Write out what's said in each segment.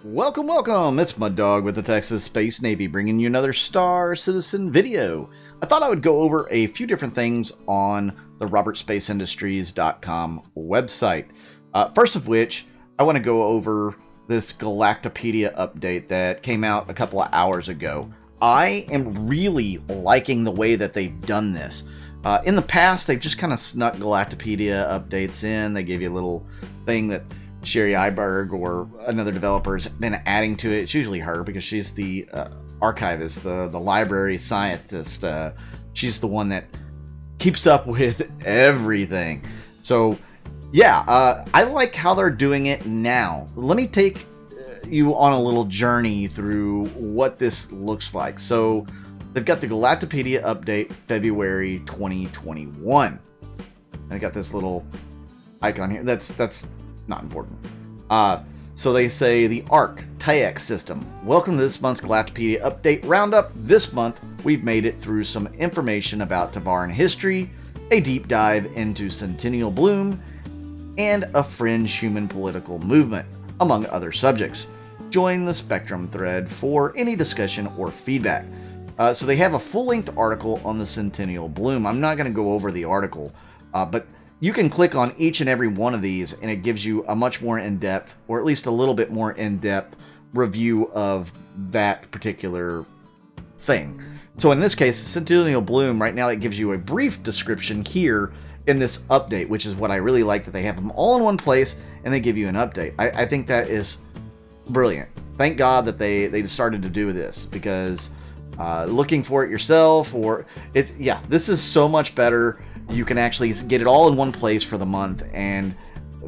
Welcome, welcome! It's Mud Dog with the Texas Space Navy, bringing you another Star Citizen video. I thought I would go over a few different things on the RobertSpaceIndustries.com website. First of which, I want to go over this Galactapedia update that came out a couple of hours ago. I am really liking the way that they've done this. In the past, they've just kind of snuck Galactapedia updates in. They gave you a little thing that Sherry Iberg or another developer has been adding to it. It's usually her because she's the archivist, the library scientist. She's the one that keeps up with everything. So yeah, I like how they're doing it now. Let me take you on a little journey through what this looks like. So they've got the Galactapedia update February 2021. And I got this little icon here. That's not important. So they say the ARC TIEX system. Welcome to this month's Galactapedia update roundup. This month, we've made it through some information about Tavarin history, a deep dive into Centennial Bloom, and a fringe human political movement, among other subjects. Join the Spectrum thread for any discussion or feedback. So they have a full-length article on the Centennial Bloom. I'm not going to go over the article, but you can click on each and every one of these and it gives you a much more in-depth, or at least a little bit more in-depth review of that particular thing. So in this case, Centennial Bloom, right now it gives you a brief description here in this update, which is what I really like, that they have them all in one place and they give you an update. I think that is brilliant. Thank God that they started to do this, because looking for it yourself, or this is so much better. You can actually get it all in one place for the month, and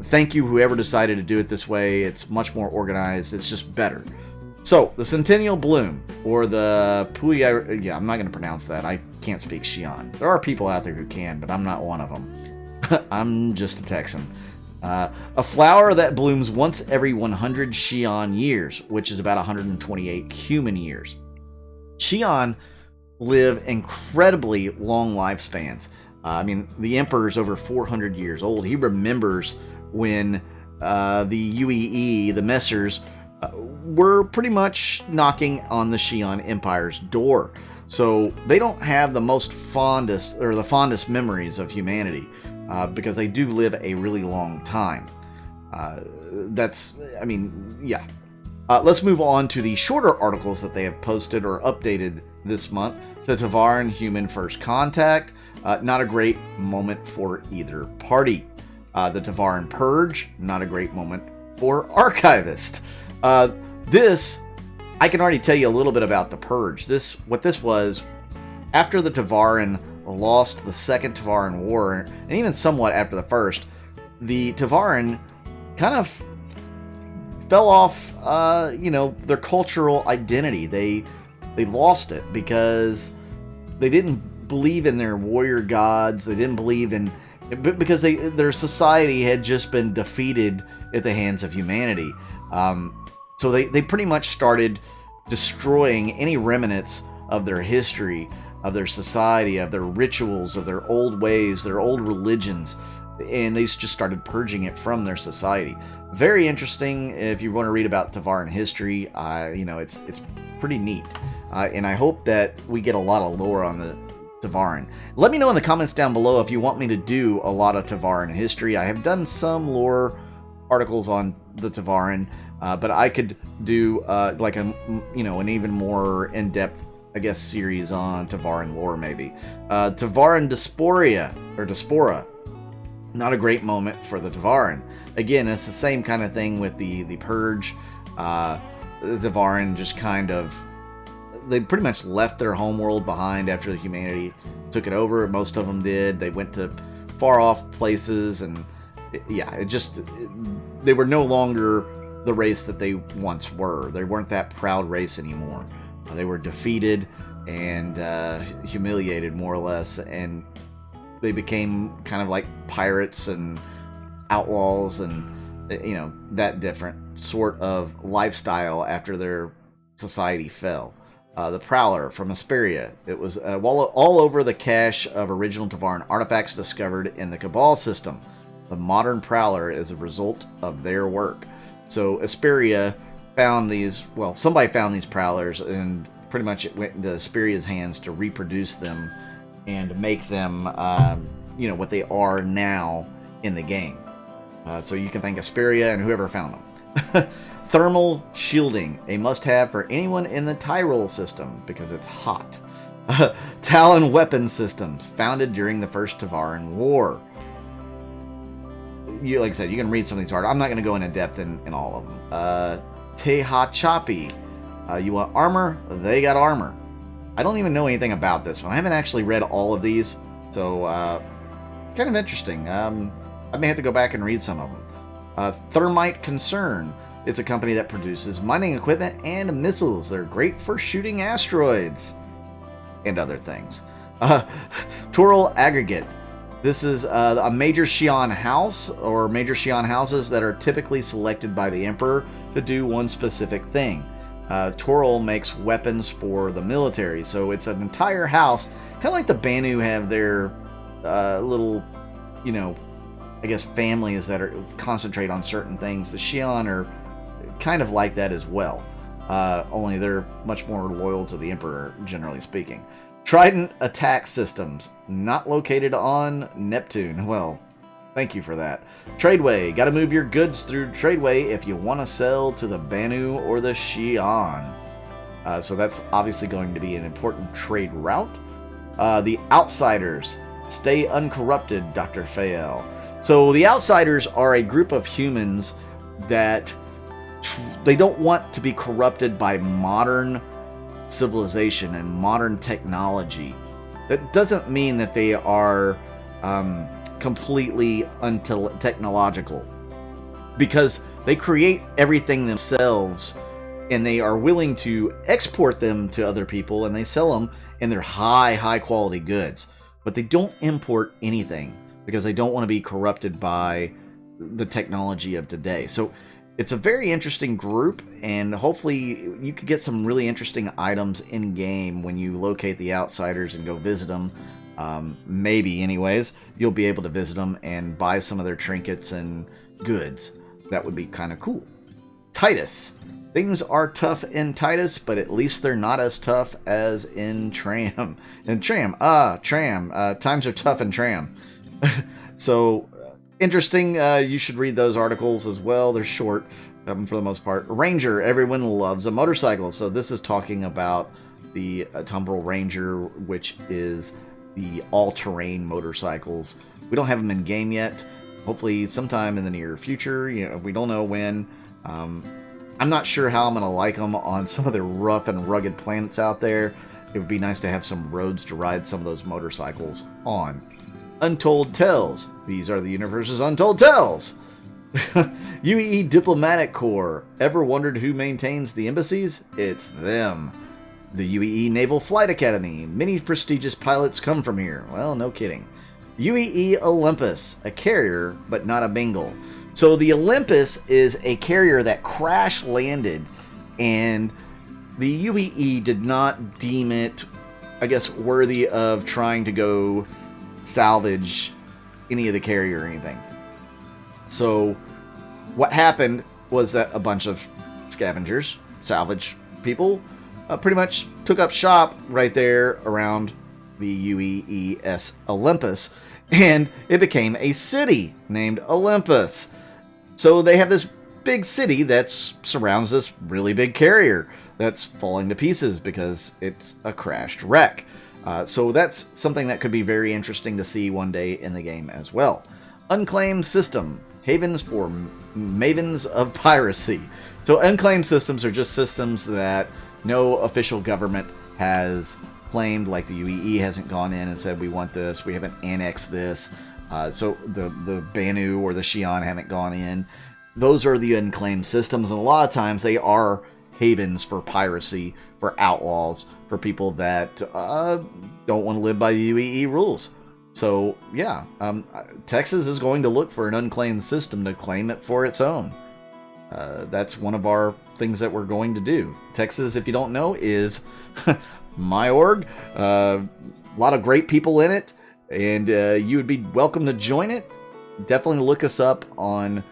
thank you whoever decided to do it this way. It's much more organized. It's just better. So the Centennial Bloom, or the Puyi, I'm not going to pronounce that. I can't speak Xi'an. There are people out there who can, but I'm not one of them. I'm just a Texan. A flower that blooms once every 100 Xi'an years, which is about 128 human years. Xi'an live incredibly long lifespans. I mean, the Emperor's over 400 years old. He remembers when the UEE, the Messers, were pretty much knocking on the Xi'an Empire's door. So they don't have the fondest memories of humanity, because they do live a really long time. Let's move on to the shorter articles that they have posted or updated this month. The Tavarin Human First Contact, not a great moment for either party. The Tavarin Purge, not a great moment for Archivist. This, I can already tell you a little bit about the Purge. What this was, after the Tavarin lost the Second Tavarin War, and even somewhat after the First, the Tavarin kind of fell off, their cultural identity. They lost it because they didn't believe in their warrior gods. They didn't believe in, because their society had just been defeated at the hands of humanity. So they pretty much started destroying any remnants of their history, of their society, of their rituals, of their old ways, their old religions, and they just started purging it from their society. Very interesting. If you want to read about Tavarin history, it's pretty neat. And I hope that we get a lot of lore on the Tavarin. Let me know in the comments down below if you want me to do a lot of Tavarin history. I have done some lore articles on the Tavarin, but I could do an even more in-depth, I guess, series on Tavarin lore maybe. Tavarin Diaspora. Not a great moment for the Tavarin. Again, it's the same kind of thing with the Purge. The Tavarin just kind of, they pretty much left their homeworld behind after humanity took it over. Most of them did. They went to far off places, and they were no longer the race that they once were. They weren't that proud race anymore. They were defeated and humiliated, more or less, and they became kind of like pirates and outlaws and that different sort of lifestyle after their society fell. The Prowler from Asperia. It was all over the cache of original Tavarin artifacts discovered in the Cabal system. The modern Prowler is a result of their work. So Asperia found these, well, somebody found these prowlers, and pretty much it went into Asperia's hands to reproduce them and make them, you know, what they are now in the game. So you can thank Asperia and whoever found them. Thermal shielding, a must-have for anyone in the Tyrol system because it's hot. Talon weapon systems, founded during the First Tavarin War. You, like I said, you can read some of these articles. I'm not going to go into depth in all of them. Tehachapi, you want armor? They got armor. I don't even know anything about this one. I haven't actually read all of these, so kind of interesting. I may have to go back and read some of them. Thermite Concern. It's a company that produces mining equipment and missiles. They're great for shooting asteroids and other things. Toral Aggregate. This is a major Xi'an house, or major Xi'an houses that are typically selected by the Emperor to do one specific thing. Toral makes weapons for the military, so it's an entire house, kind of like the Banu have their little, you know, I guess families that concentrate on certain things. The Xi'an are kind of like that as well, only they're much more loyal to the Emperor, generally speaking. Trident attack systems, not located on Neptune. Well, thank you for that. Tradeway, got to move your goods through Tradeway if you want to sell to the Banu or the Xi'an. So that's obviously going to be an important trade route. The Outsiders, stay uncorrupted, Dr. Fael. So the Outsiders are a group of humans that they don't want to be corrupted by modern civilization and modern technology. That doesn't mean that they are completely untechnological, because they create everything themselves and they are willing to export them to other people, and they sell them, and they're high quality goods, but they don't import anything because they don't want to be corrupted by the technology of today. So it's a very interesting group, and hopefully you could get some really interesting items in game when you locate the Outsiders and go visit them. Maybe anyways, you'll be able to visit them and buy some of their trinkets and goods. That would be kind of cool. Titus. Things are tough in Titus, but at least they're not as tough as in Tram. In Tram. Times are tough in Tram. So interesting. You should read those articles as well. They're short for the most part. Ranger, everyone loves a motorcycle. So this is talking about the Tumbrel Ranger, which is the all-terrain motorcycles. We don't have them in game yet. Hopefully sometime in the near future. You know, we don't know when. I'm not sure how I'm going to like them on some of the rough and rugged planets out there. It would be nice to have some roads to ride some of those motorcycles on. Untold Tales. These are the universe's untold tales. UEE Diplomatic Corps. Ever wondered who maintains the embassies? It's them. The UEE Naval Flight Academy. Many prestigious pilots come from here. Well, no kidding. UEE Olympus. A carrier, but not a Bengal. So the Olympus is a carrier that crash landed, and the UEE did not deem it, I guess, worthy of trying to go salvage any of the carrier or anything. So what happened was that a bunch of scavengers, salvage people, pretty much took up shop right there around the UEES Olympus, and it became a city named Olympus. So they have this big city that surrounds this really big carrier that's falling to pieces because it's a crashed wreck. So that's something that could be very interesting to see one day in the game as well. Unclaimed System. Havens for mavens of piracy. So unclaimed systems are just systems that no official government has claimed, like the UEE hasn't gone in and said we want this, we haven't annexed this. So the Banu or the Xi'an haven't gone in. Those are the unclaimed systems, and a lot of times they are havens for piracy, for outlaws, for people that don't want to live by the UEE rules. So yeah, Texas is going to look for an unclaimed system to claim it for its own. That's one of our things that we're going to do. Texas, if you don't know, is my org. A lot of great people in it. And you would be welcome to join it. Definitely look us up on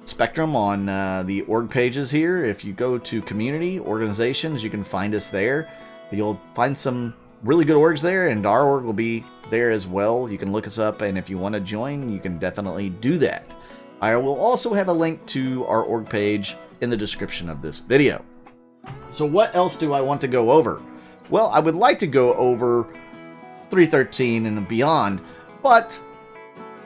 spectrum on the org pages here. If you go to community organizations, you can find us there. You'll find some really good orgs there, and our org will be there as well. You can look us up, and if you want to join, you can definitely do that. I will also have a link to our org page in the description of this video. So what else do I want to go over? Well, I would like to go over 313 and beyond, but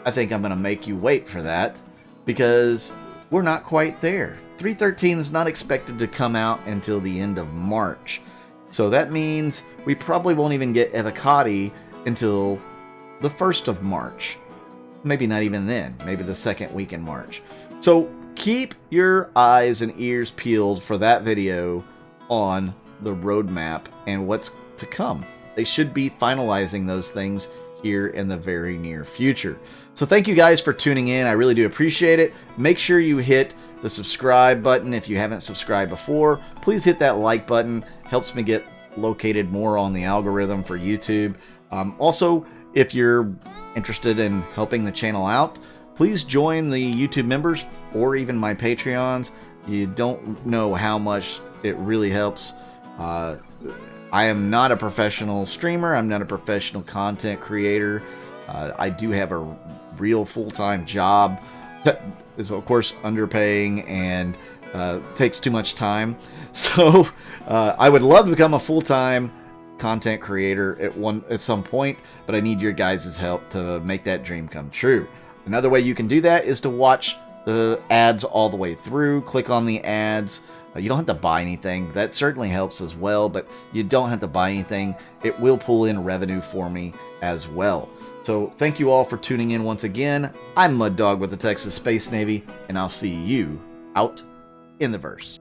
I think I'm going to make you wait for that because we're not quite there. 313 is not expected to come out until the end of March. So that means we probably won't even get Evocati until the 1st of March. Maybe not even then. Maybe the second week in March. So keep your eyes and ears peeled for that video on the roadmap and what's to come. They should be finalizing those things here in the very near future. So thank you guys for tuning in. I really do appreciate it. Make sure you hit the subscribe button if you haven't subscribed before. Please hit that like button. Helps me get located more on the algorithm for YouTube. Also, if you're interested in helping the channel out, please join the YouTube members or even my Patreons. You don't know how much it really helps. I am not a professional streamer. I'm not a professional content creator. I do have a real full-time job that is, of course, underpaying and takes too much time. So I would love to become a full-time content creator at some point, but I need your guys' help to make that dream come true. Another way you can do that is to watch the ads all the way through. Click on the ads. You don't have to buy anything. That certainly helps as well, but you don't have to buy anything. It will pull in revenue for me as well. So thank you all for tuning in once again. I'm Mud Dog with the Texas Space Navy, and I'll see you out in the verse.